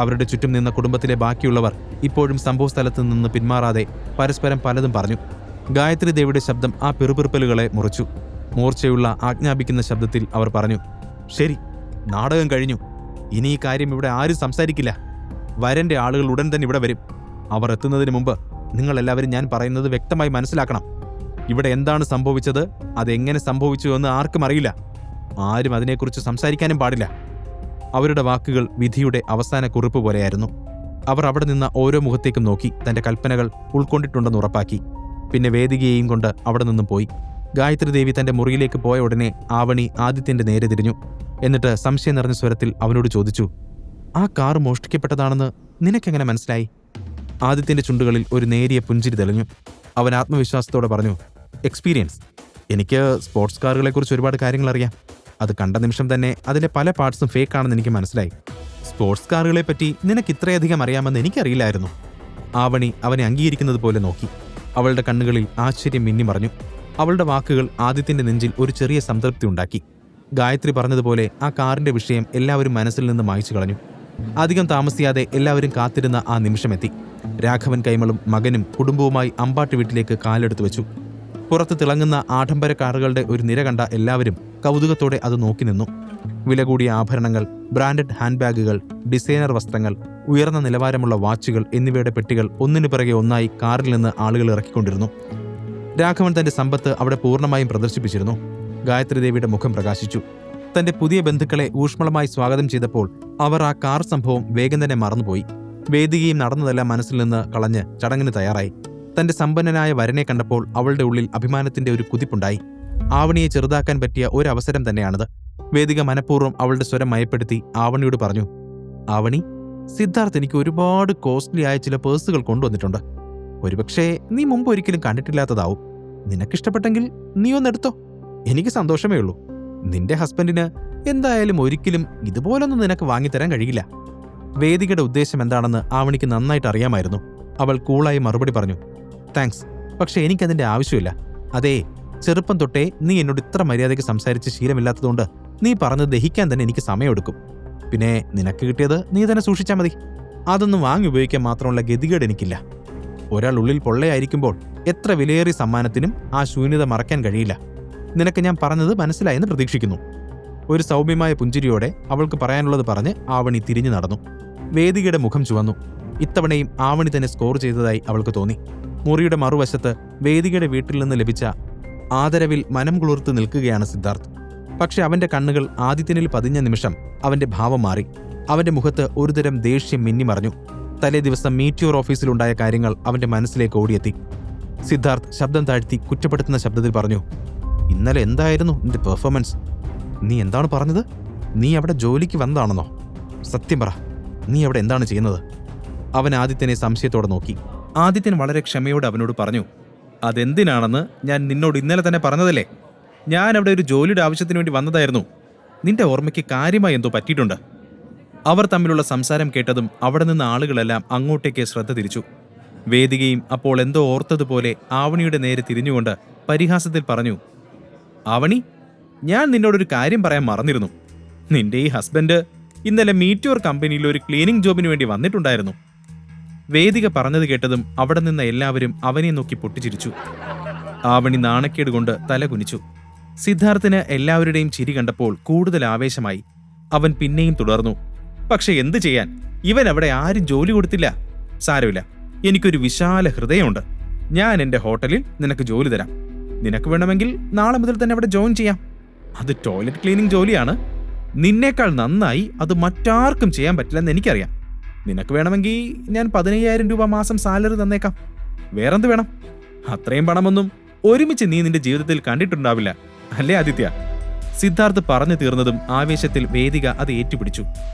അവരുടെ ചുറ്റും നിന്ന കുടുംബത്തിലെ ബാക്കിയുള്ളവർ ഇപ്പോഴും സംഭവസ്ഥലത്ത് നിന്ന് പിന്മാറാതെ പരസ്പരം പലതും പറഞ്ഞു. ഗായത്രി ദേവിയുടെ ശബ്ദം ആ പിറുപിറുപ്പലുകളെ മുറിച്ചു. മൂർച്ചയുള്ള ആജ്ഞാപിക്കുന്ന ശബ്ദത്തിൽ അവർ പറഞ്ഞു, ശരി, നാടകം കഴിഞ്ഞു. ഇനി ഈ കാര്യം ഇവിടെ ആരും സംസാരിക്കില്ല. വരന്റെ ആളുകൾ ഉടൻ തന്നെ ഇവിടെ വരും. അവർ എത്തുന്നതിന് മുമ്പ് നിങ്ങളെല്ലാവരും ഞാൻ പറയുന്നത് വ്യക്തമായി മനസ്സിലാക്കണം. ഇവിടെ എന്താണ് സംഭവിച്ചത്, അതെങ്ങനെ സംഭവിച്ചു എന്ന് ആർക്കും അറിയില്ല. ആരും അതിനെക്കുറിച്ച് സംസാരിക്കാനും പാടില്ല. അവരുടെ വാക്കുകൾ വിധിയുടെ അവസാന കുറിപ്പ് പോലെയായിരുന്നു. അവർ അവിടെ നിന്ന ഓരോ മുഖത്തേക്കും നോക്കി തന്റെ കൽപ്പനകൾ ഉൾക്കൊണ്ടിട്ടുണ്ടെന്ന് ഉറപ്പാക്കി. പിന്നെ വേദികയെയും കൊണ്ട് അവിടെ നിന്നും പോയി. ഗായത്രി ദേവി തന്റെ മുറിയിലേക്ക് പോയ ഉടനെ ആവണി ആദിത്യന്റെ നേരെ തിരിഞ്ഞു. എന്നിട്ട് സംശയം നിറഞ്ഞ സ്വരത്തിൽ അവനോട് ചോദിച്ചു, ആ കാർ മോഷ്ടിക്കപ്പെട്ടതാണെന്ന് നിനക്കെങ്ങനെ മനസ്സിലായി? ആദിത്യന്റെ ചുണ്ടുകളിൽ ഒരു നേരിയ പുഞ്ചിരി തെളിഞ്ഞു. അവൻ ആത്മവിശ്വാസത്തോടെ പറഞ്ഞു, എക്സ്പീരിയൻസ്. എനിക്ക് സ്പോർട്സ് കാറുകളെക്കുറിച്ച് ഒരുപാട് കാര്യങ്ങൾ അറിയാം. അത് കണ്ട നിമിഷം തന്നെ അതിലെ പല പാർട്സും ഫേക്കാണെന്ന് എനിക്ക് മനസ്സിലായി. സ്പോർട്സ് കാറുകളെപ്പറ്റി നിനക്ക് ഇത്രയധികം അറിയാമെന്ന് എനിക്കറിയില്ലായിരുന്നു. ആവണി അവനെ അംഗീകരിക്കുന്നത് പോലെ നോക്കി. അവളുടെ കണ്ണുകളിൽ ആശ്ചര്യം മിന്നിമറഞ്ഞു. അവളുടെ വാക്കുകൾ ആദിത്യന്റെ നെഞ്ചിൽ ഒരു ചെറിയ സംതൃപ്തി ഉണ്ടാക്കി. ഗായത്രി പറഞ്ഞതുപോലെ ആ കാറിന്റെ വിഷയം എല്ലാവരും മനസ്സിൽ നിന്ന് മായ്ച്ചു കളഞ്ഞു. അധികം താമസിയാതെ എല്ലാവരും കാത്തിരുന്ന ആ നിമിഷമെത്തി. രാഘവൻ കൈമളും മകനും കുടുംബവുമായി അമ്പാട്ട് വീട്ടിലേക്ക് കാലെടുത്തു വെച്ചു. പുറത്ത് തിളങ്ങുന്ന ആഡംബര കാറുകളുടെ ഒരു നിര കണ്ട എല്ലാവരും കൗതുകത്തോടെ അത് നോക്കി നിന്നു. വില കൂടിയ ആഭരണങ്ങൾ, ബ്രാൻഡഡ് ഹാൻഡ് ബാഗുകൾ, ഡിസൈനർ വസ്ത്രങ്ങൾ, ഉയർന്ന നിലവാരമുള്ള വാച്ചുകൾ എന്നിവയുടെ പെട്ടികൾ ഒന്നിനു പിറകെ ഒന്നായി കാറിൽ നിന്ന് ആളുകൾ ഇറക്കിക്കൊണ്ടിരുന്നു. രാഘവൻ തന്റെ സമ്പത്ത് അവിടെ പൂർണ്ണമായും പ്രദർശിപ്പിച്ചിരുന്നു. ഗായത്രി ദേവിയുടെ മുഖം പ്രകാശിച്ചു. തന്റെ പുതിയ ബന്ധുക്കളെ ഊഷ്മളമായി സ്വാഗതം ചെയ്തപ്പോൾ അവർ ആ കാർ സംഭവം വേഗം തന്നെ മറന്നുപോയി. വേദികയും നടന്നതെല്ലാം മനസ്സിൽ നിന്ന് കളഞ്ഞ് ചടങ്ങിന് തയ്യാറായി. തന്റെ സമ്പന്നനായ വരനെ കണ്ടപ്പോൾ അവളുടെ ഉള്ളിൽ അഭിമാനത്തിന്റെ ഒരു കുതിപ്പുണ്ടായി. ആവണിയെ ചെറുതാക്കാൻ പറ്റിയ ഒരവസരം തന്നെയാണത്. വേദിക മനഃപൂർവ്വം അവളുടെ സ്വരം മയപ്പെടുത്തി ആവണിയോട് പറഞ്ഞു, ആവണി, സിദ്ധാർത്ഥ് എനിക്ക് ഒരുപാട് കോസ്റ്റ്ലി ആയ ചില പേഴ്സുകൾ കൊണ്ടുവന്നിട്ടുണ്ട്. ഒരുപക്ഷേ നീ മുമ്പ് ഒരിക്കലും കണ്ടിട്ടില്ലാത്തതാവും. നിനക്കിഷ്ടപ്പെട്ടെങ്കിൽ നീ ഒന്നെടുത്തോ. എനിക്ക് സന്തോഷമേ ഉള്ളൂ. നിന്റെ ഹസ്ബൻഡിന് എന്തായാലും ഒരിക്കലും ഇതുപോലൊന്നും നിനക്ക് വാങ്ങിത്തരാൻ കഴിയില്ല. വേദികയുടെ ഉദ്ദേശം എന്താണെന്ന് ആവണിക്ക് നന്നായിട്ട് അറിയാമായിരുന്നു. അവൾ കൂളായി മറുപടി പറഞ്ഞു, താങ്ക്സ്, പക്ഷെ എനിക്കതിന്റെ ആവശ്യമില്ല. അതേ, ചെറുപ്പം തൊട്ടേ നീ എന്നോട് ഇത്ര മര്യാദയ്ക്ക് സംസാരിച്ച് ശീലമില്ലാത്തതുകൊണ്ട് നീ പറഞ്ഞത് ദഹിക്കാൻ തന്നെ എനിക്ക് സമയമെടുക്കും. പിന്നെ നിനക്ക് കിട്ടിയത് നീ തന്നെ സൂക്ഷിച്ചാൽ മതി. അതൊന്നും വാങ്ങി ഉപയോഗിക്കാൻ മാത്രമുള്ള ഗതികേട് എനിക്കില്ല. ഒരാൾ ഉള്ളിൽ പൊള്ളയായിരിക്കുമ്പോൾ എത്ര വിലയേറിയ സമ്മാനത്തിനും ആ ശൂന്യത മറക്കാൻ കഴിയില്ല. നിനക്ക് ഞാൻ പറഞ്ഞത് മനസ്സിലായെന്ന് പ്രതീക്ഷിക്കുന്നു. ഒരു സൗമ്യമായ പുഞ്ചിരിയോടെ അവൾക്ക് പറയാനുള്ളത് പറഞ്ഞ് ആവണി തിരിഞ്ഞു നടന്നു. വേദികയുടെ മുഖം ചുവന്നു. ഇത്തവണയും ആവണി തന്നെ സ്കോർ ചെയ്തതായി അവൾക്ക് തോന്നി. മുറിയുടെ മറുവശത്ത് വേദികയുടെ വീട്ടിൽ നിന്ന് ലഭിച്ച ആദരവിൽ മനം കുളിർത്ത് നിൽക്കുകയാണ് സിദ്ധാർത്ഥ്. പക്ഷെ അവന്റെ കണ്ണുകൾ ആദിത്യനിൽ പതിഞ്ഞ നിമിഷം അവന്റെ ഭാവം മാറി. അവന്റെ മുഖത്ത് ഒരുതരം ദേഷ്യം മിന്നിമറഞ്ഞു. തലേ ദിവസം മീറ്റിയോർ ഓഫീസിലുണ്ടായ കാര്യങ്ങൾ അവന്റെ മനസ്സിലേക്ക് ഓടിയെത്തി. സിദ്ധാർത്ഥ് ശബ്ദം താഴ്ത്തി കുറ്റപ്പെടുത്തുന്ന ശബ്ദത്തിൽ പറഞ്ഞു, ഇന്നലെ എന്തായിരുന്നു നിന്റെ പെർഫോമൻസ്? നീ എന്താണ് പറഞ്ഞത്? നീ അവിടെ ജോലിക്ക് വന്നതാണെന്നോ? സത്യം പറ, നീ അവിടെ എന്താണ് ചെയ്യുന്നത്? അവൻ ആദിത്യനെ സംശയത്തോടെ നോക്കി. ആദിത്യൻ വളരെ ക്ഷമയോടെ അവനോട് പറഞ്ഞു, അതെന്തിനാണെന്ന് ഞാൻ നിന്നോട് ഇന്നലെ തന്നെ പറഞ്ഞതല്ലേ. ഞാൻ അവിടെ ഒരു ജോലിയുടെ ആവശ്യത്തിന് വേണ്ടി വന്നതായിരുന്നു. നിന്റെ ഓർമ്മയ്ക്ക് കാര്യമായി എന്തോ പറ്റിയിട്ടുണ്ട്. അവർ തമ്മിലുള്ള സംസാരം കേട്ടതും അവിടെ നിന്ന് ആളുകളെല്ലാം അങ്ങോട്ടേക്ക് ശ്രദ്ധ തിരിച്ചു. വേദികയും അപ്പോൾ എന്തോ ഓർത്തതുപോലെ ആവണിയുടെ നേരെ തിരിഞ്ഞുകൊണ്ട് പരിഹാസത്തിൽ പറഞ്ഞു, ആവണി, ഞാൻ നിന്നോടൊരു കാര്യം പറയാൻ മറന്നിരുന്നു. നിന്റെ ഈ ഹസ്ബൻഡ് ഇന്നലെ മീറ്റിയോർ കമ്പനിയിൽ ഒരു ക്ലീനിങ് ജോബിന് വേണ്ടി വന്നിട്ടുണ്ടായിരുന്നു. വേദിക പറഞ്ഞത് കേട്ടതും അവിടെ നിന്ന എല്ലാവരും അവനെ നോക്കി പൊട്ടിച്ചിരിച്ചു. ആവണി നാണക്കേട് കൊണ്ട് തല കുനിച്ചു. സിദ്ധാർത്ഥിന് എല്ലാവരുടെയും ചിരി കണ്ടപ്പോൾ കൂടുതൽ ആവേശമായി. അവൻ പിന്നെയും തുടർന്നു, പക്ഷെ എന്തു ചെയ്യാൻ, ഇവൻ അവിടെ ആരും ജോലി കൊടുത്തില്ല. സാരമില്ല, എനിക്കൊരു വിശാല ഹൃദയമുണ്ട്. ഞാൻ എന്റെ ഹോട്ടലിൽ നിനക്ക് ജോലി തരാം. നിനക്ക് വേണമെങ്കിൽ നാളെ മുതൽ തന്നെ അവിടെ ജോയിൻ ചെയ്യാം. അത് ടോയ്ലറ്റ് ക്ലീനിങ് ജോലിയാണ്. നിന്നേക്കാൾ നന്നായി അത് മറ്റാർക്കും ചെയ്യാൻ പറ്റില്ലെന്ന് എനിക്കറിയാം. നിനക്ക് വേണമെങ്കിൽ ഞാൻ 15,000 രൂപ മാസം സാലറി തന്നേക്കാം. വേറെന്ത് വേണം? അത്രയും പണമൊന്നും ഒരുമിച്ച് നീ നിന്റെ ജീവിതത്തിൽ കണ്ടിട്ടുണ്ടാവില്ല, അല്ലേ ആദിത്യ? സിദ്ധാർത്ഥ് പറഞ്ഞു തീർന്നതും ആവേശത്തിൽ വേദിക അത് ഏറ്റുപിടിച്ചു.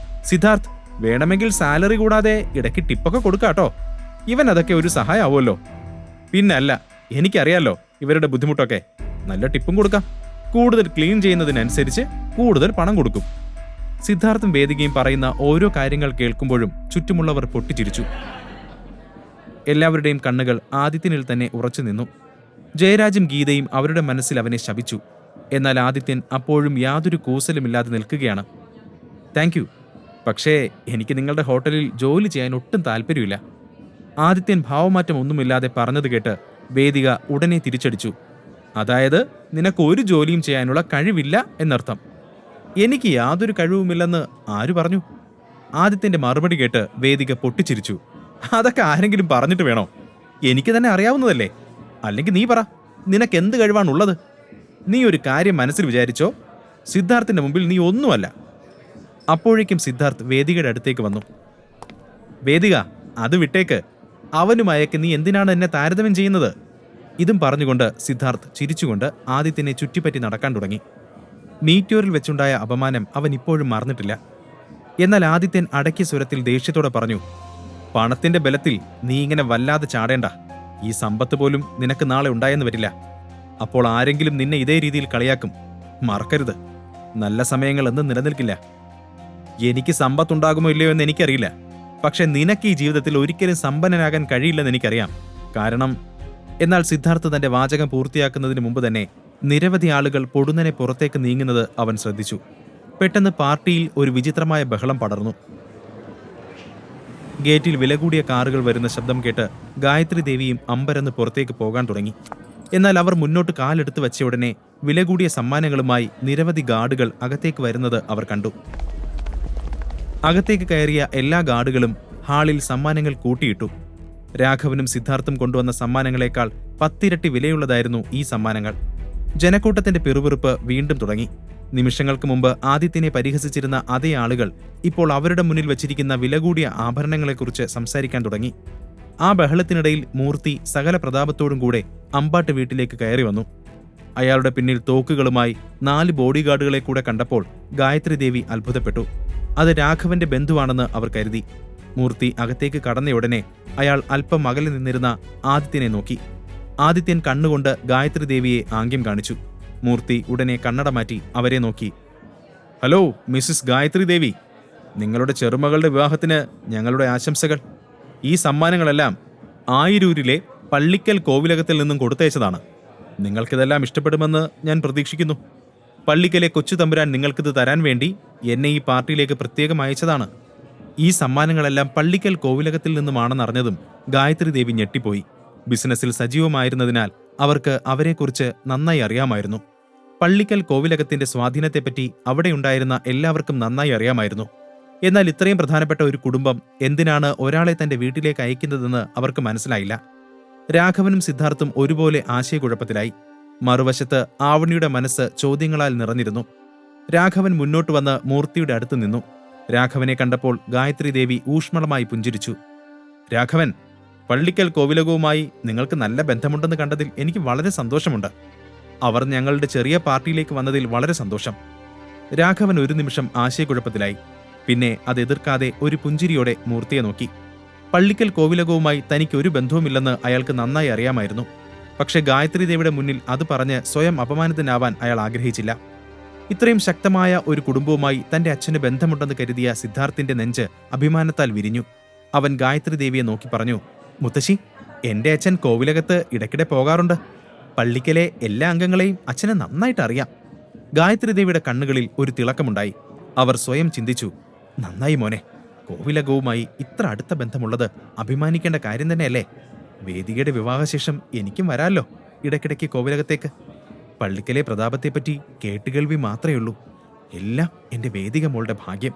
സിദ്ധാർത്ഥ്, വേണമെങ്കിൽ സാലറി കൂടാതെ ഇടയ്ക്ക് ടിപ്പൊക്കെ കൊടുക്കാട്ടോ. ഇവൻ അതൊക്കെ ഒരു സഹായമാവുമല്ലോ. പിന്നല്ല, എനിക്കറിയാലോ ഇവരുടെ ബുദ്ധിമുട്ടൊക്കെ. നല്ല ടിപ്പും കൊടുക്കാം. കൂടുതൽ ക്ലീൻ ചെയ്യുന്നതിനനുസരിച്ച് കൂടുതൽ പണം കൊടുക്കും. സിദ്ധാർത്ഥും വേദികയും പറയുന്ന ഓരോ കാര്യങ്ങൾ കേൾക്കുമ്പോഴും ചുറ്റുമുള്ളവർ പൊട്ടിച്ചിരിച്ചു. എല്ലാവരുടെയും കണ്ണുകൾ ആദിത്യനിൽ തന്നെ ഉറച്ചു നിന്നു. ജയരാജും ഗീതയും അവരുടെ മനസ്സിൽ അവനെ ശപിച്ചു. എന്നാൽ ആദിത്യൻ അപ്പോഴും യാതൊരു കൂസലുമില്ലാതെ നിൽക്കുകയാണ്. താങ്ക് യു, പക്ഷേ എനിക്ക് നിങ്ങളുടെ ഹോട്ടലിൽ ജോലി ചെയ്യാൻ ഒട്ടും താല്പര്യമില്ല. ആദിത്യൻ ഭാവമാറ്റം ഒന്നുമില്ലാതെ പറഞ്ഞത് കേട്ട് വേദിക ഉടനെ തിരിച്ചടിച്ചു. അതായത് നിനക്ക് ഒരു ജോലിയും ചെയ്യാനുള്ള കഴിവില്ല എന്നർത്ഥം. എനിക്ക് യാതൊരു കഴിവുമില്ലെന്ന് ആര് പറഞ്ഞു? ആദിത്യന്റെ മറുപടി കേട്ട് വേദിക പൊട്ടിച്ചിരിച്ചു. അതൊക്കെ ആരെങ്കിലും പറഞ്ഞിട്ട് വേണോ? എനിക്ക് തന്നെ അറിയാവുന്നതല്ലേ. അല്ലെങ്കിൽ നീ പറ, നിനക്ക് എന്ത് കഴിവാണുള്ളത്? നീ ഒരു കാര്യം മനസ്സിൽ വിചാരിച്ചോ, സിദ്ധാർത്ഥിന്റെ മുമ്പിൽ നീ ഒന്നുമല്ല. അപ്പോഴേക്കും സിദ്ധാർത്ഥ് വേദികയുടെ അടുത്തേക്ക് വന്നു. വേദിക, അത് വിട്ടേക്ക്. അവനുമായൊക്കെ നീ എന്തിനാണ് എന്നെ താരതമ്യം ചെയ്യുന്നത്? ഇതും പറഞ്ഞുകൊണ്ട് സിദ്ധാർത്ഥ് ചിരിച്ചുകൊണ്ട് ആദിത്യനെ ചുറ്റിപ്പറ്റി നടക്കാൻ തുടങ്ങി. മീറ്റോറിൽ വെച്ചുണ്ടായ അപമാനം അവൻ ഇപ്പോഴും മറന്നിട്ടില്ല. എന്നാൽ ആദിത്യൻ അടക്കിയ സ്വരത്തിൽ ദേഷ്യത്തോടെ പറഞ്ഞു, പണത്തിന്റെ ബലത്തിൽ നീ ഇങ്ങനെ വല്ലാതെ ചാടേണ്ട. ഈ സമ്പത്ത് പോലും നിനക്ക് നാളെ ഉണ്ടായെന്ന് വരില്ല. അപ്പോൾ ആരെങ്കിലും നിന്നെ ഇതേ രീതിയിൽ കളിയാക്കും. മറക്കരുത്, നല്ല സമയങ്ങൾ എന്നും നിലനിൽക്കില്ല. എനിക്ക് സമ്പത്തുണ്ടാകുമോ ഇല്ലയോ എന്ന് എനിക്കറിയില്ല. പക്ഷെ നിനക്ക് ഈ ജീവിതത്തിൽ ഒരിക്കലും സമ്പന്നനാകാൻ കഴിയില്ലെന്ന് എനിക്കറിയാം. കാരണം എന്നാൽ സിദ്ധാർത്ഥ് തന്റെ വാചകം പൂർത്തിയാക്കുന്നതിന് മുമ്പ് തന്നെ നിരവധി ആളുകൾ പൊടുന്നനെ പുറത്തേക്ക് നീങ്ങുന്നത് അവൻ ശ്രദ്ധിച്ചു. പെട്ടെന്ന് പാർട്ടിയിൽ ഒരു വിചിത്രമായ ബഹളം പടർന്നു. ഗേറ്റിൽ വില കൂടിയ കാറുകൾ വരുന്ന ശബ്ദം കേട്ട് ഗായത്രി ദേവിയും അമ്പരന്ന് പുറത്തേക്ക് പോകാൻ തുടങ്ങി. എന്നാൽ അവർ മുന്നോട്ട് കാലെടുത്ത് വെച്ച ഉടനെ വില കൂടിയ സമ്മാനങ്ങളുമായി നിരവധി ഗാർഡുകൾ അകത്തേക്ക് വരുന്നത് അവർ കണ്ടു. അകത്തേക്ക് കയറിയ എല്ലാ ഗാർഡുകളും ഹാളിൽ സമ്മാനങ്ങൾ കൂട്ടിയിട്ടു. രാഘവനും സിദ്ധാർത്ഥും കൊണ്ടുവന്ന സമ്മാനങ്ങളെക്കാൾ 10 ഇരട്ടി വിലയുള്ളതായിരുന്നു ഈ സമ്മാനങ്ങൾ. ജനക്കൂട്ടത്തിന്റെ പിറുപിറുപ്പ് വീണ്ടും തുടങ്ങി. നിമിഷങ്ങൾക്ക് മുമ്പ് ആദിത്യനെ പരിഹസിച്ചിരുന്ന അതേ ആളുകൾ ഇപ്പോൾ അവരുടെ മുന്നിൽ വച്ചിരിക്കുന്ന വില കൂടിയ ആഭരണങ്ങളെക്കുറിച്ച് സംസാരിക്കാൻ തുടങ്ങി. ആ ബഹളത്തിനിടയിൽ മൂർത്തി സകല പ്രതാപത്തോടും കൂടെ അമ്പാട്ട് വീട്ടിലേക്ക് കയറി വന്നു. അയാളുടെ പിന്നിൽ തോക്കുകളുമായി 4 ബോഡി ഗാർഡുകളെ കൂടെ കണ്ടപ്പോൾ ഗായത്രി ദേവി അത്ഭുതപ്പെട്ടു. അത് രാഘവന്റെ ബന്ധുവാണെന്ന് അവർ കരുതി. മൂർത്തി അകത്തേക്ക് കടന്നയുടനെ അയാൾ അല്പം അകലെ നിന്നിരുന്ന ആദിത്യനെ നോക്കി. ആദിത്യൻ കണ്ണുകൊണ്ട് ഗായത്രി ദേവിയെ ആംഗ്യം കാണിച്ചു. മൂർത്തി ഉടനെ കണ്ണട മാറ്റി അവരെ നോക്കി. ഹലോ മിസ്സിസ് ഗായത്രി ദേവി, നിങ്ങളുടെ ചെറുമകളുടെ വിവാഹത്തിന് ഞങ്ങളുടെ ആശംസകൾ. ഈ സമ്മാനങ്ങളെല്ലാം ആയിരൂരിലെ പള്ളിക്കൽ കോവിലകത്തിൽ നിന്നും കൊടുത്തയച്ചതാണ്. നിങ്ങൾക്കിതെല്ലാം ഇഷ്ടപ്പെടുമെന്ന് ഞാൻ പ്രതീക്ഷിക്കുന്നു. പള്ളിക്കലെ കൊച്ചു തമ്പുരാൻ നിങ്ങൾക്കിത് തരാൻ വേണ്ടി എന്നെ ഈ പാർട്ടിയിലേക്ക് പ്രത്യേകം അയച്ചതാണ്. ഈ സമ്മാനങ്ങളെല്ലാം പള്ളിക്കൽ കോവിലകത്തിൽ നിന്നുമാണെന്നറിഞ്ഞതും ഗായത്രി ദേവി ഞെട്ടിപ്പോയി. ബിസിനസ്സിൽ സജീവമായിരുന്നതിനാൽ അവർക്ക് അവരെക്കുറിച്ച് നന്നായി അറിയാമായിരുന്നു. പള്ളിക്കൽ കോവിലകത്തിന്റെ സ്വാധീനത്തെപ്പറ്റി അവിടെയുണ്ടായിരുന്ന എല്ലാവർക്കും നന്നായി അറിയാമായിരുന്നു. എന്നാൽ ഇത്രയും പ്രധാനപ്പെട്ട ഒരു കുടുംബം എന്തിനാണ് ഒരാളെ തന്റെ വീട്ടിലേക്ക് അയക്കുന്നതെന്ന് അവർക്ക് മനസ്സിലായില്ല. രാഘവനും സിദ്ധാർത്ഥും ഒരുപോലെ ആശയക്കുഴപ്പത്തിലായി. മറുവശത്ത് ആവണിയുടെ മനസ്സ് ചോദ്യങ്ങളാൽ നിറഞ്ഞിരുന്നു. രാഘവൻ മുന്നോട്ട് വന്ന് മൂർത്തിയുടെ അടുത്ത് നിന്നു. രാഘവനെ കണ്ടപ്പോൾ ഗായത്രി ദേവി ഊഷ്മളമായി പുഞ്ചിരിച്ചു. രാഘവൻ, പള്ളിക്കൽ കോവിലകവുമായി നിങ്ങൾക്ക് നല്ല ബന്ധമുണ്ടെന്ന് കണ്ടതിൽ എനിക്ക് വളരെ സന്തോഷമുണ്ട്. അവർ ഞങ്ങളുടെ ചെറിയ പാർട്ടിയിലേക്ക് വന്നതിൽ വളരെ സന്തോഷം. രാഘവൻ ഒരു നിമിഷം ആശയക്കുഴപ്പത്തിലായി. പിന്നെ അത് എതിർക്കാതെ ഒരു പുഞ്ചിരിയോടെ മൂർത്തിയെ നോക്കി. പള്ളിക്കൽ കോവിലകവുമായി തനിക്ക് ഒരു ബന്ധവുമില്ലെന്ന് അയാൾക്ക് നന്നായി അറിയാമായിരുന്നു. പക്ഷെ ഗായത്രി ദേവിയുടെ മുന്നിൽ അത് പറഞ്ഞ് സ്വയം അപമാനിതനാവാൻ അയാൾ ആഗ്രഹിച്ചില്ല. ഇത്രയും ശക്തമായ ഒരു കുടുംബവുമായി തന്റെ അച്ഛന് ബന്ധമുണ്ടെന്ന് കരുതിയ സിദ്ധാർത്ഥിന്റെ നെഞ്ച് അഭിമാനത്താൽ വിരിഞ്ഞു. അവൻ ഗായത്രി ദേവിയെ നോക്കി പറഞ്ഞു, മുത്തശ്ശി, എന്റെ അച്ഛൻ കോവിലകത്ത് ഇടയ്ക്കിടെ പോകാറുണ്ട്. പള്ളിക്കലെ എല്ലാ അംഗങ്ങളെയും അച്ഛനെ നന്നായിട്ട് അറിയാം. ഗായത്രി ദേവിയുടെ കണ്ണുകളിൽ ഒരു തിളക്കമുണ്ടായി. അവർ സ്വയം ചിന്തിച്ചു, നന്നായി മോനെ, കോവിലകവുമായി ഇത്ര അടുത്ത ബന്ധമുള്ളത് അഭിമാനിക്കേണ്ട കാര്യം തന്നെയല്ലേ. വേദികയുടെ വിവാഹശേഷം എനിക്കും വരാമല്ലോ ഇടയ്ക്കിടയ്ക്ക് കോവിലകത്തേക്ക്. പള്ളിക്കലെ പ്രതാപത്തെപ്പറ്റി കേട്ടുകേൾവി മാത്രമേ ഉള്ളൂ. എല്ലാം എൻ്റെ വേദിക മോളുടെ ഭാഗ്യം.